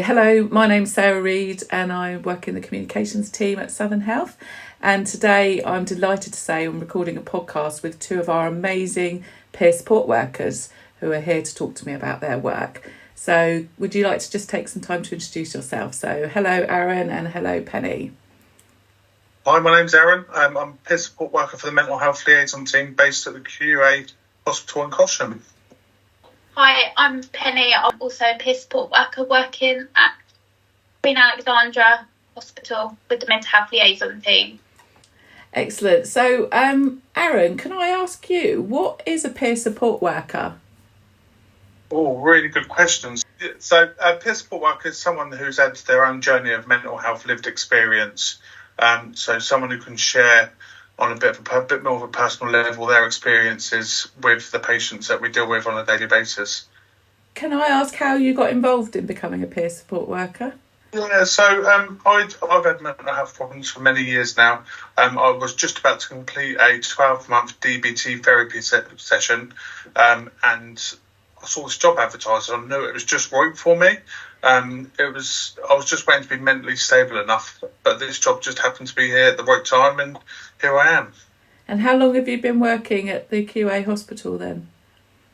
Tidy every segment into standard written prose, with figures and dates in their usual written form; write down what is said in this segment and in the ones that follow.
Hello, my name's Sarah Reid and I work in the communications team at Southern Health. And today I'm delighted to say I'm recording a podcast with two of our amazing peer support workers who are here to talk to me about their work. So would you like to just take some time to introduce yourself? So hello, Aaron, and hello, Penny. Hi, my name's Aaron. I'm a peer support worker for the mental health liaison team based at the QA hospital in Cosham. Hi, I'm Penny. I'm also a peer support worker working at Queen Alexandra Hospital with the mental health liaison team. Excellent. So, Aaron, can I ask you, what is a peer support worker? Oh, really good questions. So, a peer support worker is someone who's had their own journey of mental health lived experience. So, someone who can share on a bit more of a personal level their experiences with the patients that we deal with on a daily basis. Can I ask how you got involved in becoming a peer support worker? Yeah, so I've had mental health problems for many years now. I was just about to complete a 12-month DBT therapy session, and I saw this job advertised and I knew it was just right for me. I was just waiting to be mentally stable enough, but this job just happened to be here at the right time, and here I am. And how long have you been working at the QA hospital then?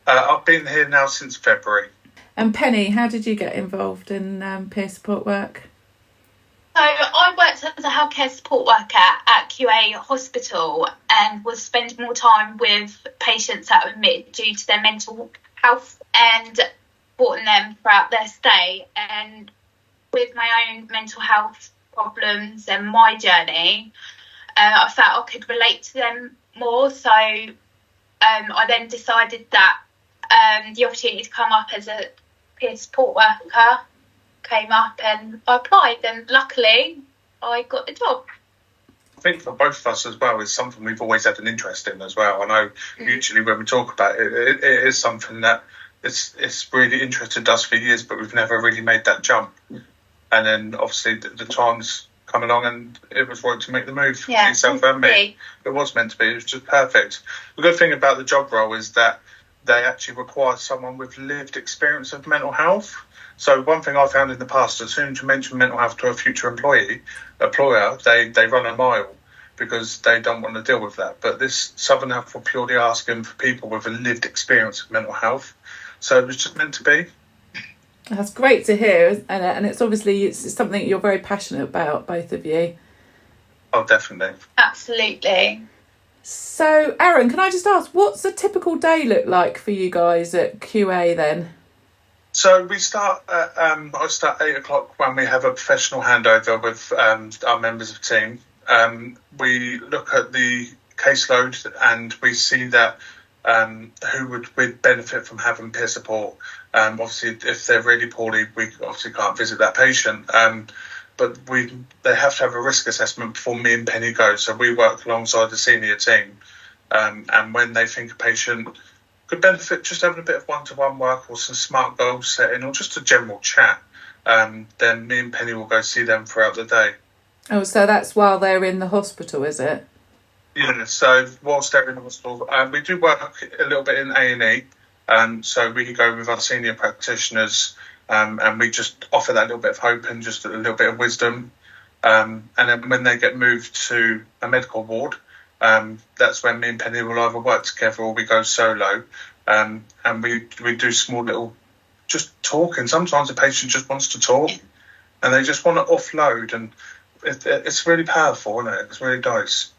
I've been here now since February. And Penny, how did you get involved in peer support work? So I worked as a healthcare support worker at QA hospital and was spending more time with patients that were admitted due to their mental health and supporting them throughout their stay. And with my own mental health problems and my journey, I felt I could relate to them more. So I then decided that the opportunity to come up as a peer support worker came up and I applied, and luckily I got the job. I think for both of us as well, it's something we've always had an interest in as well. I know usually when we talk about it, it is something that it's really interested us for years, but we've never really made that jump. And then obviously the time's come along and it was right to make the move for yourself and me. It was meant to be. It was just perfect. The good thing about the job role is that they actually require someone with lived experience of mental health. So one thing I found in the past, as soon as you mention mental health to a future employer, they run a mile because they don't want to deal with that. But this Southern Health were purely asking for people with a lived experience of mental health. So it was just meant to be. That's great to hear, and it's obviously it's something you're very passionate about, both of you. Oh, definitely. Absolutely. So, Aaron, can I just ask, what's a typical day look like for you guys at QA then? So we start at, I start 8 o'clock when we have a professional handover with our members of the team. We look at the caseload and we see that who would benefit from having peer support. Obviously, if they're really poorly, we obviously can't visit that patient. But they have to have a risk assessment before me and Penny go. So we work alongside the senior team. And when they think a patient could benefit just having a bit of one-to-one work or some smart goal setting or just a general chat, then me and Penny will go see them throughout the day. Oh, so that's while they're in the hospital, is it? Yeah, so whilst they're in the hospital, we do work a little bit in A&E. So we go with our senior practitioners and we just offer that little bit of hope and just a little bit of wisdom. And then when they get moved to a medical ward, that's when me and Penny will either work together or we go solo. And we do small little just talking. Sometimes a patient just wants to talk and they just want to offload. And it's really powerful, isn't it? It's really nice.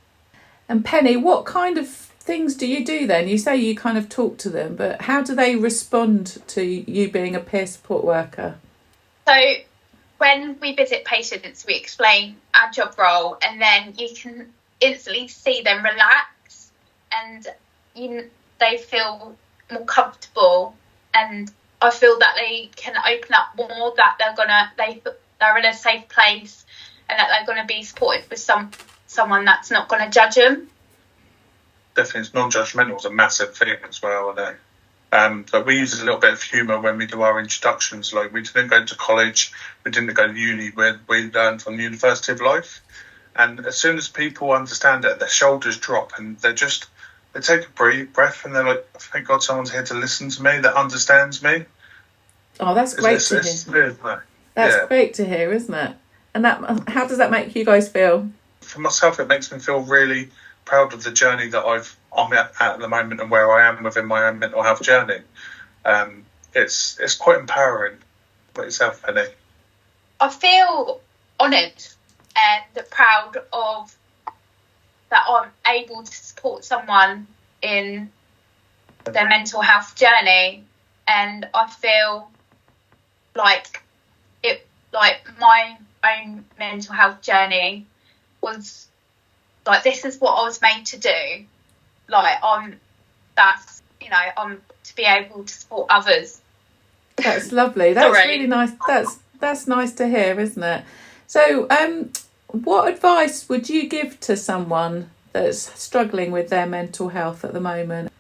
And Penny, what kind of things do you do then? You say you kind of talk to them, but how do they respond to you being a peer support worker? So when we visit patients, we explain our job role and then you can instantly see them relax and they feel more comfortable, and I feel that they can open up more, that they're in a safe place and that they're going to be supported with someone that's not going to judge them. Definitely, it's non-judgmental is a massive thing as well, isn't it? But we use a little bit of humour when we do our introductions. Like, we didn't go to college, we didn't go to uni, we learned from the University of Life. And as soon as people understand it, their shoulders drop and they take a breath and they're like, thank God someone's here to listen to me, that understands me. Oh, that's great to hear. That's great to hear, isn't it? And how does that make you guys feel? For myself, it makes me feel really proud of the journey that I'm at the moment and where I am within my own mental health journey. It's quite empowering. What yourself, Penny? I feel honoured and proud of that I'm able to support someone in their mental health journey, and I feel like my own mental health journey was like, this is what I was made to do. Like, I'm to be able to support others. That's lovely. That's really nice. That's nice to hear, isn't it? So, what advice would you give to someone that's struggling with their mental health at the moment?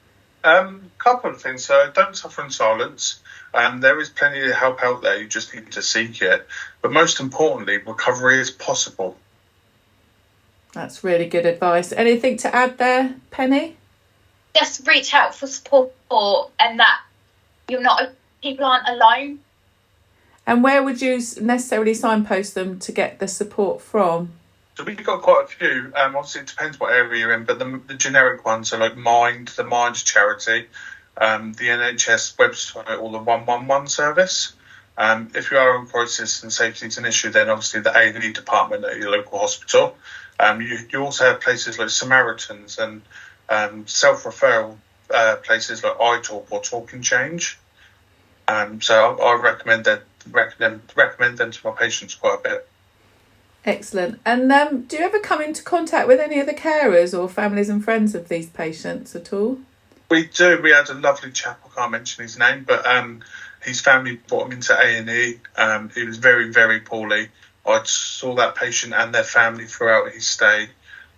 Couple of things. So don't suffer in silence. There is plenty of help out there. You just need to seek it. But most importantly, recovery is possible. That's really good advice. Anything to add there, Penny? Just reach out for support, and that people aren't alone. And where would you necessarily signpost them to get the support from? So we've got quite a few. Obviously, it depends what area you're in, but the generic ones are like the Mind charity, the NHS website, or the 111 service. If you are in crisis and safety is an issue, then obviously the A&E department at your local hospital. You also have places like Samaritans and self-referral places like iTalk or Talk and Change. So I recommend them to my patients quite a bit. Excellent. And do you ever come into contact with any of the carers or families and friends of these patients at all? We do. We had a lovely chap, I can't mention his name, but his family brought him into A&E. He was very, very poorly. I saw that patient and their family throughout his stay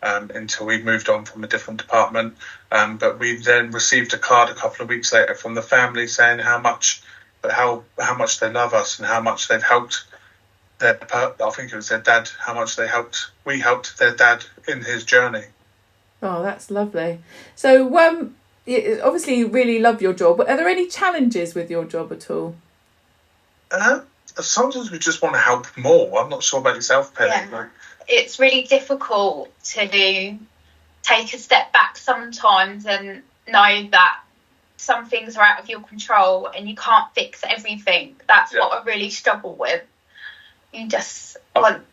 until we moved on from a different department. But we then received a card a couple of weeks later from the family saying how much they love us and how much they've helped I think it was their dad, how much we helped their dad in his journey. Oh, that's lovely. So, obviously you really love your job, but are there any challenges with your job at all? Sometimes we just want to help more. I'm not sure about yourself, Penny. Yeah. It's really difficult to take a step back sometimes and know that some things are out of your control and you can't fix everything. That's what I really struggle with. You just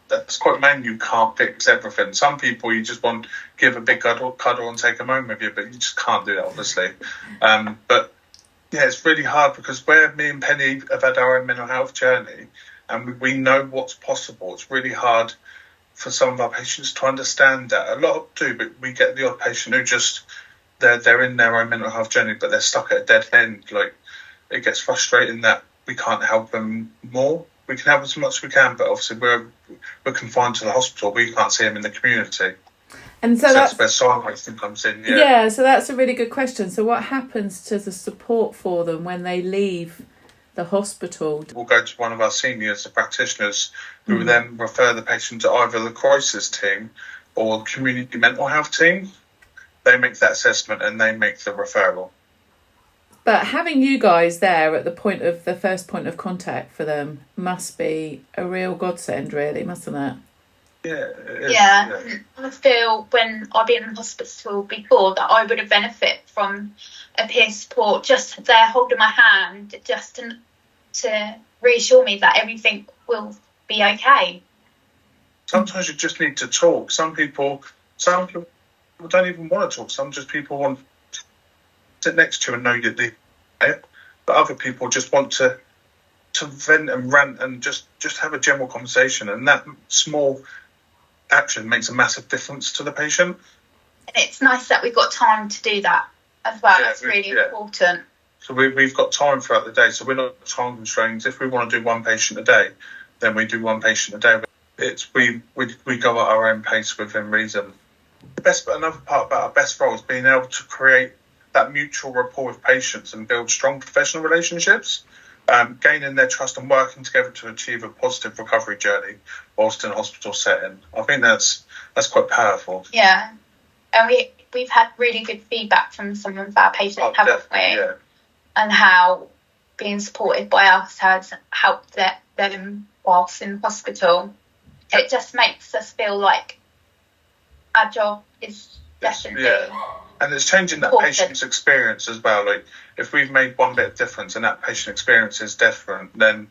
that's quite main. You can't fix everything. Some people you just want to give a big cuddle and take them home with you, but you just can't do that, obviously. But yeah, it's really hard because where me and Penny have had our own mental health journey and we know what's possible, it's really hard for some of our patients to understand that. A lot do, but we get the odd patient who just they're in their own mental health journey, but they're stuck at a dead end. Like, it gets frustrating that we can't help them more. We can help as much as we can, but obviously we're confined to the hospital. We can't see them in the community. And so that's where signposting comes in. Yeah, so that's a really good question. So what happens to the support for them when they leave the hospital? We'll go to one of our seniors, the practitioners, who will then refer the patient to either the crisis team or the community mental health team. They make that assessment and they make the referral. But having you guys there at the first point of contact for them must be a real godsend, really, mustn't it? Yeah. I feel when I've been in hospital before that I would have benefited from a peer support, just there holding my hand, just to reassure me that everything will be okay. Sometimes you just need to talk. Some people don't even want to talk. Some people want to sit next to you and know you're there. But other people just want to vent and rant and just have a general conversation. And that small action makes a massive difference to the patient. And it's nice that we've got time to do that as well. It's really important. So we've got time throughout the day. So we're not time constrained. If we want to do one patient a day, then we do one patient a day. We go at our own pace within reason. Another part about our best role is being able to create that mutual rapport with patients and build strong professional relationships, gaining their trust and working together to achieve a positive recovery journey whilst in a hospital setting. I think that's quite powerful. Yeah, and we've had really good feedback from some of our patients, haven't we? Yeah. And how being supported by us has helped them whilst in hospital. It just makes us feel like our job is definitely and it's changing that important. patient's experience as well. Like if we've made one bit of difference and that patient experience is different, then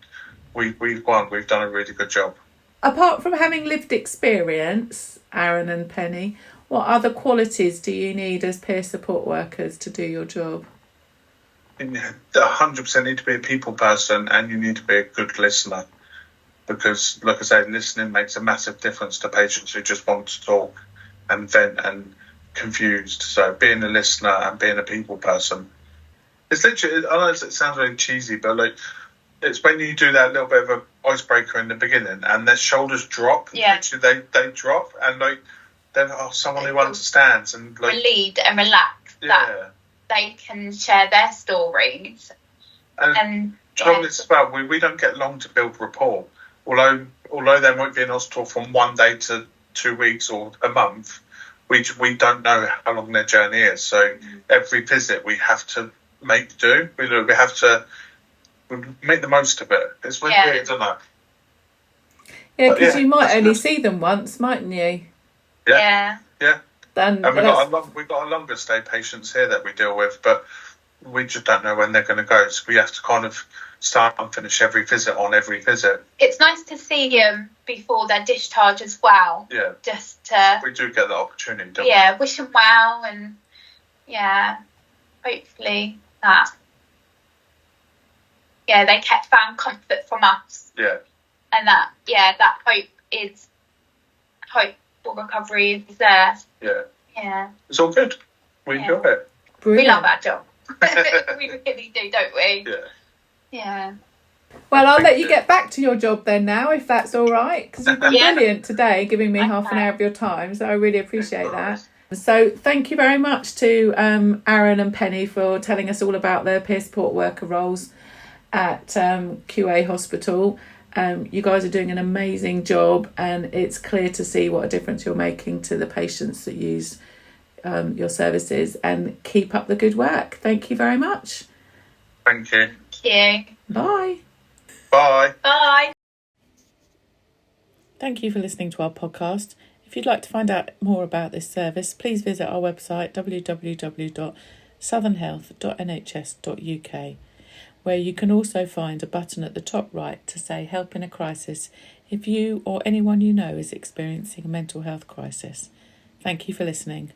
we've won. We've done a really good job. Apart from having lived experience, Aaron and Penny, what other qualities do you need as peer support workers to do your job? You 100% need to be a people person, and you need to be a good listener, because, like I say, listening makes a massive difference to patients who just want to talk and vent and confused. So being a listener and being a people person, it's literally, I know it sounds really cheesy, but like, it's when you do that little bit of an icebreaker in the beginning and their shoulders drop. Yeah. Literally they drop, and like, then someone who understands and like relieved and relaxed that they can share their stories. And trouble is as well, we don't get long to build rapport. Although they might be in hospital from 1 day to 2 weeks or a month, we don't know how long their journey is. So every visit we have to make do. We have to make the most of it. It's really weird, isn't it? Yeah, because you might only see them once, mightn't you? Yeah. And we've got a longer stay patients here that we deal with, but we just don't know when they're going to go. So we have to kind of start and finish every visit on every visit. It's nice to see them before their discharge as well. Yeah. Just to... We do get the opportunity, don't we? Yeah, wish them well, and hopefully that... Yeah, they found comfort from us. Yeah. And that hope for recovery is there. Yeah. Yeah. It's all good. We enjoy it. Brilliant. We love our job. We really do, don't we? Yeah. Yeah. Well, I'll let you get back to your job then now, if that's all right, because you've been brilliant today, giving me half an hour of your time, so I really appreciate that. So thank you very much to Aaron and Penny for telling us all about their peer support worker roles at QA Hospital. You guys are doing an amazing job, and it's clear to see what a difference you're making to the patients that use your services, and keep up the good work. Thank you very much. Thank you. Thank you. Bye. Bye. Bye. Thank you for listening to our podcast. If you'd like to find out more about this service, please visit our website www.southernhealth.nhs.uk, where you can also find a button at the top right to say Help in a Crisis if you or anyone you know is experiencing a mental health crisis. Thank you for listening.